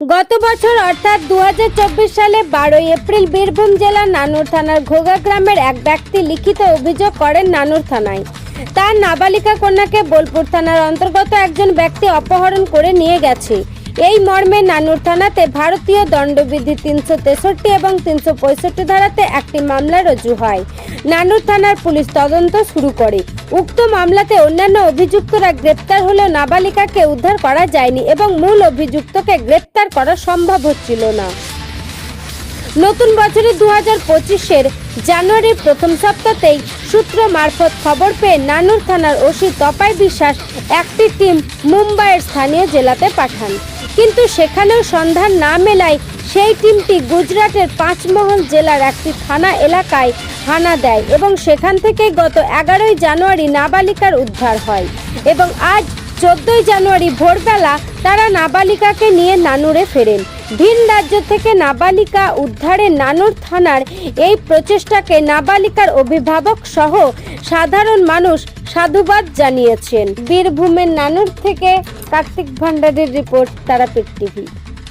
গত বছর অর্থাৎ 2024 সালে 12 এপ্রিল বীরভূম জেলার নানুর থানার ঘোগা গ্রামের এক ব্যক্তি লিখিত অভিযোগ করেন নানুর থানায়। তার নাবালিকা কন্যাকে বোলপুর থানার অন্তর্গত একজন ব্যক্তি অপহরণ করে নিয়ে গেছে। এই মর্মে নানুর থানাতে ভারতীয় দণ্ডবিধি 363 এবং 365 ধারাতে একটি মামলা রুজু হয়। নানুর থানার পুলিশ তদন্ত শুরু করে। উক্ত মামলাতে অন্যান্য অভিযুক্তরা গ্রেপ্তার হলেও নাবালিকাকে উদ্ধার করা যায়নি এবং মূল অভিযুক্তকে গ্রেপ্তার করা সম্ভব হচ্ছিল না। নতুন বছরে 2025-এর জানুয়ারির প্রথম সপ্তাহতেই সূত্র মারফত খবর পেয়ে নানুর থানার ওসি তপাই বিশ্বাস একটি টিম মুম্বাইয়ের স্থানীয় জেলাতে পাঠান, কিন্তু সেখানেও সন্ধান না মেলায় সেই টিমটি গুজরাটের পাঁচমহল জেলার একটি থানা এলাকায় হানা দেয় এবং সেখান থেকে গত 11ই জানুয়ারি নাবালিকার উদ্ধার হয় এবং আজ 14ই জানুয়ারি ভোরবেলা তারা নাবালিকাকে নিয়ে নানুরে ফেরেন। ভিন রাজ্য থেকে নাবালিকা উদ্ধারে নানুর থানার এই প্রচেষ্টাকে নাবালিকার অভিভাবক সহ সাধারণ মানুষ সাধুবাদ জানিয়েছেন। বীরভূমের নানুর থেকে কার্তিক ভান্ডারীর রিপোর্ট, তারাপীঠ টিভি।